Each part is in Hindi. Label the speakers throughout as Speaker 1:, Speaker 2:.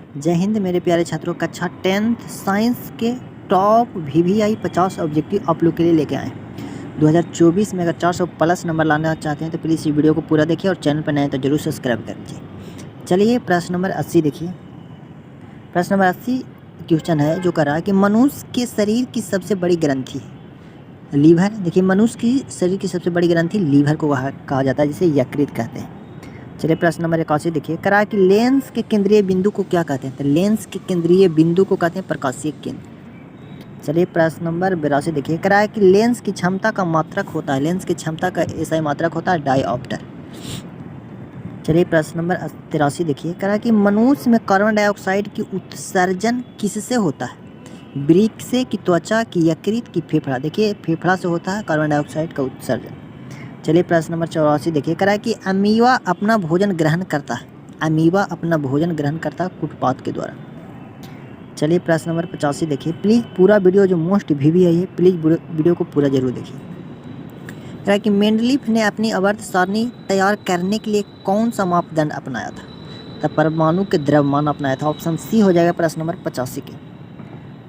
Speaker 1: जय हिंद मेरे प्यारे छात्रों, कक्षा 10th साइंस के टॉप VVI 50 ऑब्जेक्टिव आप लोग के लिए लेके आए 2024 में। अगर 400 प्लस नंबर लाना चाहते हैं तो प्लीज़ इस वीडियो को पूरा देखिए और चैनल पर नए हैं तो जरूर सब्सक्राइब कर लीजिए। चलिए प्रश्न नंबर 80 देखिए। प्रश्न नंबर 80 क्वेश्चन है जो कर रहा है कि मनुष्य के शरीर की सबसे बड़ी ग्रंथि है लीवर। देखिए मनुष्य की शरीर की सबसे बड़ी ग्रंथि लीवर को कहा जाता है, जिसे यकृत कहते हैं। चलिए प्रश्न नंबर 81 देखिए, करा कि लेंस के केंद्रीय बिंदु को क्या कहते हैं? तो लेंस के केंद्रीय बिंदु को कहते हैं प्रकाशीय केंद्र। चलिए प्रश्न नंबर 82 देखिए, करा कि लेंस की क्षमता का मात्रक होता है, लेंस की क्षमता का ऐसा मात्रक होता है डायऑप्टर। चलिए प्रश्न नंबर 83 देखिए, करा कि मनुष्य में कार्बन डाइऑक्साइड की उत्सर्जन किससे होता है? वृक्क से, कि त्वचा, की यकृत, की फेफड़ा? देखिए फेफड़ा से होता है कार्बन डाइऑक्साइड का उत्सर्जन। चलिए प्रश्न नंबर 84 देखिए, करा कि अमीबा अपना भोजन ग्रहण करता है, अमीबा अपना भोजन ग्रहण करता है कुटपाथ के द्वारा। चलिए प्रश्न नंबर 85 देखिए, प्लीज़ पूरा वीडियो जो मोस्ट VVI है प्लीज़ वीडियो को पूरा जरूर देखिए। करा कि मेंडलीफ ने अपनी आवर्त सारणी तैयार करने के लिए कौन सा मापदंड अपनाया था? तब परमाणु के द्रव्यमान अपनाया था। ऑप्शन सी हो जाएगा प्रश्न नंबर 85 के।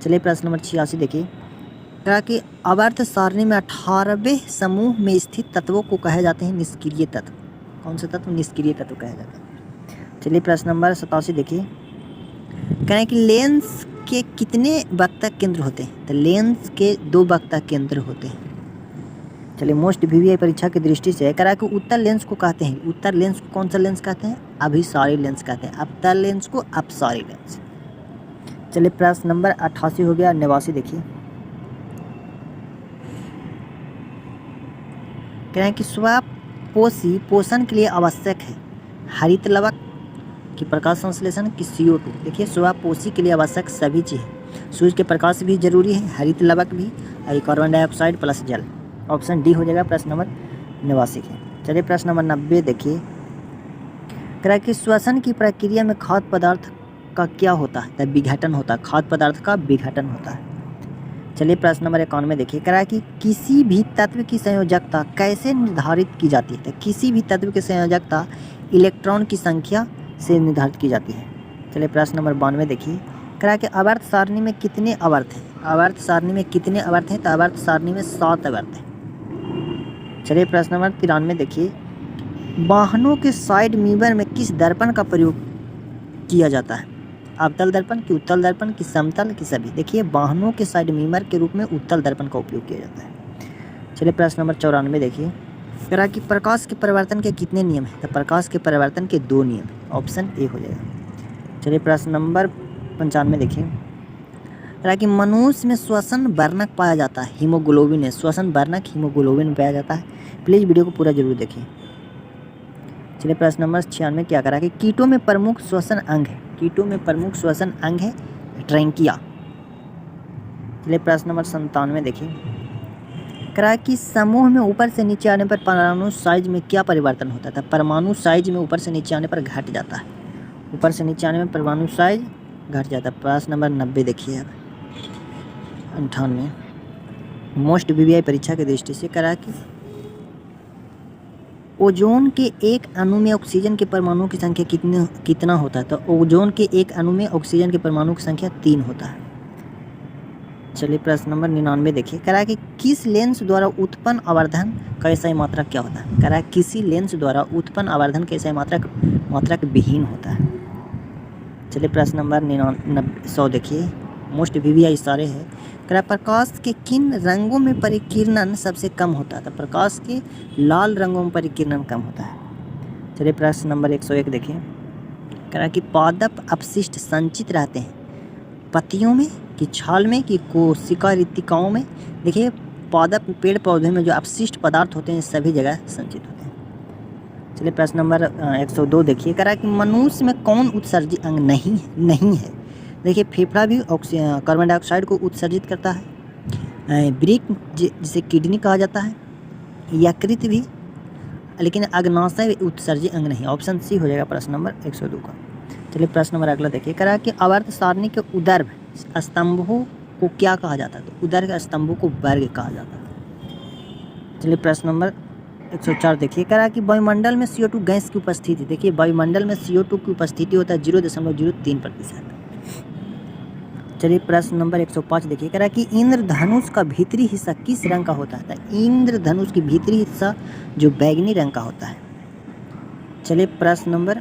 Speaker 1: चलिए प्रश्न नंबर 86 देखिए, कहा कि आवर्त सारणी में 18वें समूह में स्थित तत्वों को कहे जाते हैं निष्क्रिय तत्व। कौन से तत्व? निष्क्रिय तत्व कहे जाते हैं। चलिए प्रश्न नंबर 87 देखिए, कहें कि लेंस के कितने वक्तक केंद्र होते हैं? तो लेंस के 2 वक्तक केंद्र होते हैं। चलिए मोस्ट VVI परीक्षा की दृष्टि से करा कि उत्तर लेंस को कहते हैं, उत्तर लेंस को कौन सा लेंस कहते हैं? अभिसारी लेंस कहते हैं। अवतल लेंस को अपसारी लेंस। चलिए प्रश्न नंबर 88 हो गया। 89 देखिए, कह रहे हैं कि स्वापोषी पोषण के लिए आवश्यक है हरित लवक, की प्रकाश संश्लेषण, की CO2। देखिए स्वापोषी के लिए आवश्यक सभी चीज़, सूर्य के प्रकाश भी जरूरी है, हरित लवक भी, और कार्बन डाइऑक्साइड प्लस जल। ऑप्शन डी हो जाएगा प्रश्न नंबर 89 के। चलिए प्रश्न नंबर 90 देखिए, कह रहा है कि श्वसन की प्रक्रिया में खाद्य पदार्थ का क्या होता है? तो विघटन होता है, खाद्य पदार्थ का विघटन होता है। चलिए प्रश्न नंबर 91 देखिए, करा कि किसी भी तत्व की संयोजकता कैसे निर्धारित की जाती है? तो किसी भी तत्व की संयोजकता इलेक्ट्रॉन की संख्या से निर्धारित की जाती है। चलिए प्रश्न नंबर 92 देखिए, करा कि आवर्त सारणी में कितने आवर्त हैं? आवर्त सारणी में कितने आवर्त हैं? तो आवर्त सारणी में 7 आवर्त हैं। चलिए प्रश्न नंबर 93 देखिए, वाहनों के साइड मिरर में किस दर्पण का प्रयोग किया जाता है? अवतल दर्पण, की उत्तल दर्पण, की समतल, की सभी? देखिए वाहनों के साइड मिरर के रूप में उत्तल दर्पण का उपयोग किया जाता है। चलिए प्रश्न नंबर 94 देखिए, करा कि प्रकाश के परिवर्तन के कितने नियम हैं? तो प्रकाश के परिवर्तन के 2 नियम। ऑप्शन ए हो जाएगा। चलिए प्रश्न नंबर 95 देखिए, करा कि मनुष्य में श्वसन वर्णक पाया जाता है, हीमोग्लोबिन है, श्वसन वर्णक हीमोग्लोबिन पाया जाता है। प्लीज़ वीडियो को पूरा जरूर देखिए। चलिए प्रश्न नंबर 96 क्या करा कि कीटों में प्रमुख श्वसन अंग है, कीटों में प्रमुख श्वसन अंग है ट्रैंकिया। चलिए प्रश्न नंबर 97 देखिए, करा कि समूह में ऊपर से नीचे आने पर परमाणु साइज में क्या परिवर्तन होता था? परमाणु साइज में ऊपर से नीचे आने पर घट जाता है, ऊपर से नीचे आने में परमाणु साइज घट जाता है। प्रश्न नंबर 90 देखिए, अब 98 मोस्ट VVI परीक्षा की दृष्टि से करा कि ओजोन के एक अणु में ऑक्सीजन के परमाणु की संख्या कितना होता है? तो ओजोन के एक अणु में ऑक्सीजन के परमाणु की संख्या 3 होता है। चलिए प्रश्न नंबर 99 देखिए, करा कि किस लेंस द्वारा उत्पन्न आवर्धन का SI मात्रक क्या होता है? करा किसी लेंस द्वारा उत्पन्न आवर्धन का SI मात्रक विहीन होता है। चलिए प्रश्न नंबर 100 देखिए, मोस्ट VVI सारे है। करा प्रकाश के किन रंगों में परिकिरणन सबसे कम होता है? तो प्रकाश के लाल रंगों में परिकिरणन कम होता है। चलिए प्रश्न नंबर 101 देखिए, करा कि पादप अपशिष्ट संचित रहते हैं पत्तियों में, कि छाल में, कि कोशिका रिक्तिकाओं में? देखिए पादप पेड़ पौधे में जो अपशिष्ट पदार्थ होते हैं सभी जगह संचित होते हैं। चलिए प्रश्न नंबर 102 देखिए, करा कि मनुष्य में कौन उत्सर्जित अंग नहीं है? देखिए फेफड़ा भी कार्बन डाइऑक्साइड को उत्सर्जित करता है, वृक्क जिसे किडनी कहा जाता है, यकृत भी, लेकिन अग्नाशय उत्सर्जित अंग नहीं। ऑप्शन सी हो जाएगा प्रश्न नंबर 102 का। चलिए प्रश्न नंबर अगला देखिए, करा कि आवर्त सारणी के ऊर्ध्व स्तंभों को क्या कहा जाता है? तो ऊर्ध्व स्तंभों को वर्ग कहा जाता है। चलिए प्रश्न नंबर 104 देखिए, कह रहा है कि वायुमंडल में CO2 गैस की उपस्थिति, देखिए वायुमंडल में CO2 की उपस्थिति होता है 0.03%। चलिए प्रश्न नंबर 105 देखिए, कह रहा है कि इंद्रधनुष का भीतरी हिस्सा किस रंग का होता है? इंद्रधनुष की भीतरी हिस्सा जो बैंगनी रंग का होता है। चलिए प्रश्न नंबर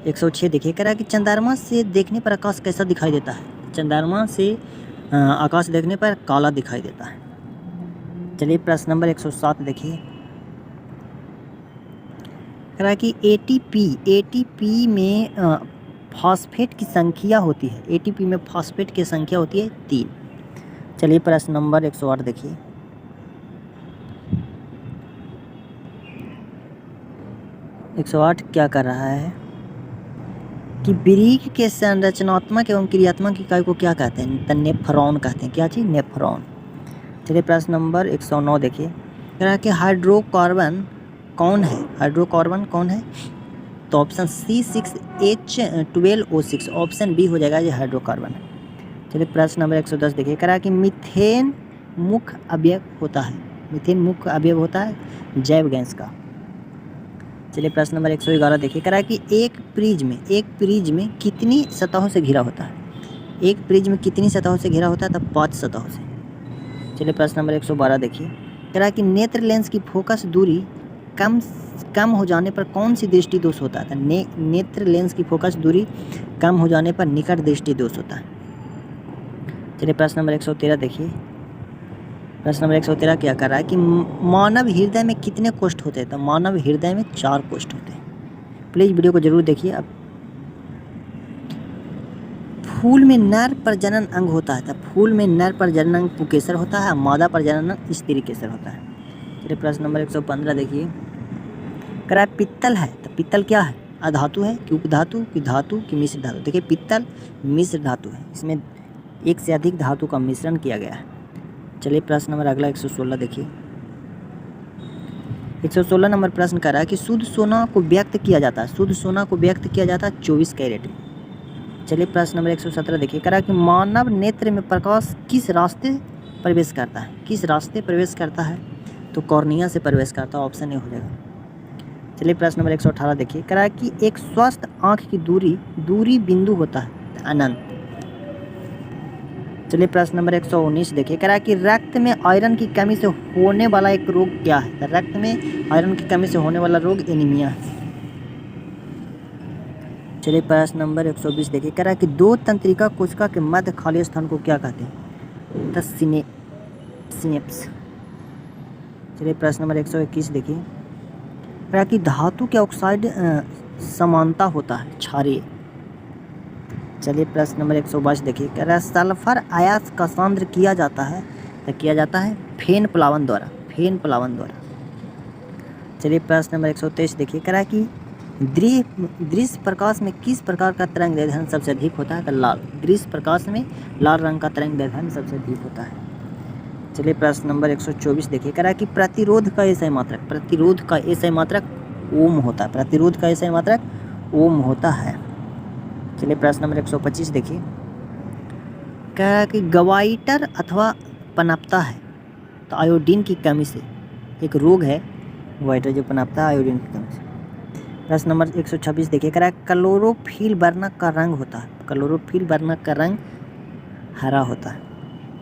Speaker 1: 106 देखिए, कह रहा है कि चंद्रमा से देखने पर आकाश कैसा दिखाई देता है? चंद्रमा से आकाश देखने पर काला दिखाई देता है। चलिए प्रश्न नंबर 107 देखिए, कह रहा है कि ATP में फॉस्फेट की संख्या होती है, ATP में फॉस्फेट की संख्या होती है 3। चलिए प्रश्न नंबर 108 देखिए, 108 क्या कर रहा है कि वृक्क के संरचनात्मक एवं क्रियात्मक इकाई को क्या कहते हैं? तो नेफ्रॉन कहते हैं। क्या चीज़? नेफ्रॉन। चलिए प्रश्न नंबर 109 देखिए, कह रहा है कि हाइड्रोकार्बन कौन है? हाइड्रोकार्बन कौन है? तो option C 6H12O6, option B हो जाएगा ये हाइड्रोकार्बन है। चलिए प्रश्न नंबर 110 देखिए, कह रहा है कि मीथेन मुख्य अवयव होता है, मीथेन मुख्य अवयव होता है जैव गैस का। चलिए प्रश्न नंबर 111 देखिए, कह रहा है कि एक प्रिज्म कितनी सतहों से घिरा होता है? एक प्रिज्म कितनी सतहों से घिरा होता है? तब 5 सतहों से। चलिए प्रश्न नंबर 112 देखिए, कह रहा है कि नेत्र लेंस की फोकस दूरी कम हो जाने पर कौन सी दृष्टि दोष होता है? नेत्र लेंस की फोकस दूरी कम हो जाने पर निकट दृष्टि दोष होता है। चलिए प्रश्न नंबर 113 देखिए, प्रश्न नंबर 113 क्या कर रहा है कि मानव हृदय में कितने कोष्ठ होते हैं? तो मानव हृदय में 4 कोष्ठ होते हैं। प्लीज़ वीडियो को जरूर देखिए। अब फूल में नर प्रजनन अंग होता है, तो फूल में नर प्रजनन अंग पुंकेसर होता है, मादा प्रजनन अंग स्त्री केसर होता है। चलिए प्रश्न नंबर 115 देखिए, कह रहा है पित्तल है, तो पित्तल क्या है? अधातु है कि उपधातु कि धातु कि मिश्र धातु? देखिए पित्तल मिश्र धातु है, इसमें एक से अधिक धातु का मिश्रण किया गया है। चलिए प्रश्न नंबर अगला 116 देखिए, 116 नंबर प्रश्न कर रहा है कि शुद्ध सोना को व्यक्त किया जाता है, शुद्ध सोना को व्यक्त किया जाता है 24 कैरेट में। चलिए प्रश्न नंबर 117 देखिए, कह रहा है कि मानव नेत्र में प्रकाश किस रास्ते प्रवेश करता है? किस रास्ते प्रवेश करता है? तो कॉर्निया से प्रवेश करता है, ऑप्शन ए हो जाएगा। चलिए प्रश्न नंबर 118 देखिए, कह रहा है कि एक स्वस्थ आँख की दूरी बिंदु होता है अनंत। चलिए प्रश्न नंबर 119 देखिए, कह रहा है कि रक्त में आयरन की कमी से होने वाला एक रोग क्या है? तो रक्त में आयरन की कमी से होने वाला रोग एनीमिया है। चलिए प्रश्न नंबर 120 देखिए, कह रहा है कि 2 तंत्रिका कोशिका के मध्य खाली स्थान को क्या कहते हैं? तो सिनेप्स। चलिए प्रश्न नंबर 121 देखिए, कह रहा है कि धातु के ऑक्साइड समानता होता है क्षारीय। चलिए प्रश्न नंबर 122 देखिए, कह रहा है सल्फर अयस्क का सांद्र किया जाता है, तो किया जाता है फेन प्लावन द्वारा, फेन प्लावन द्वारा। चलिए प्रश्न नंबर 123 देखिए, कह रहा है कि दृश्य प्रकाश में किस प्रकार का तरंग दैर्ध्य सबसे अधिक होता है? तो लाल। दृश्य प्रकाश में लाल रंग का तरंग दैर्ध्य सबसे अधिक होता है। चलिए प्रश्न नंबर 124 देखिए, कह रहा है कि प्रतिरोध का एसआई मात्रक, प्रतिरोध का एसआई मात्रक ओम होता है, प्रतिरोध का एसआई मात्रक ओम होता है। चलिए प्रश्न नंबर 125 देखिए, कह रहा है कि गवाइटर अथवा पनपता है तो आयोडीन की कमी से, एक रोग है गवाइटर जो पनपता है आयोडीन की कमी से। प्रश्न नंबर 126 देखिए, कह रहा है क्लोरोफिल वर्णक का रंग होता है, क्लोरोफिल वर्णक का रंग हरा होता है,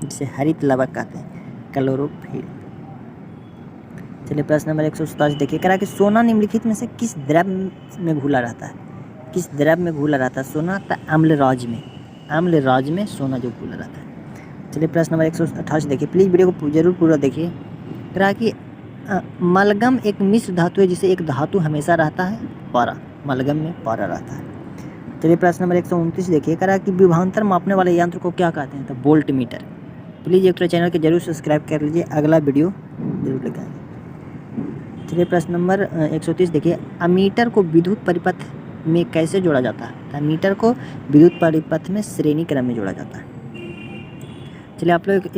Speaker 1: जिसे हरित लवक कहते हैं, क्लोरोफिल। चलिए प्रश्न नंबर 127 देखिए, कह रहा है कि सोना निम्नलिखित में से किस द्रव्य में घुला रहता है? किस द्रव्य में घुला रहता है सोना? तो अम्लराज में, अम्लराज में सोना जो घुला रहता है। चलिए प्रश्न नंबर 128 देखिए, प्लीज़ वीडियो को जरूर पूरा देखिए। कह रहा है कि मलगम एक मिश्र धातु है जिसे एक धातु हमेशा रहता है पारा, मलगम में पारा रहता है। चलिए प्रश्न नंबर 129 देखिए, कह रहा है कि विभवांतर मापने वाले यंत्र को क्या कहते हैं? तो वोल्ट मीटर। प्लीज़ एक चैनल के जरूर सब्सक्राइब कर लीजिए, अगला वीडियो जरूर लेकर आएंगे। चलिए प्रश्न नंबर 130 देखिए, अमीटर को विद्युत परिपथ में कैसे जोड़ा जाता है? तो मीटर को विद्युत परिपथ में श्रेणी क्रम में जोड़ा जाता है। चलिए आप लोग एक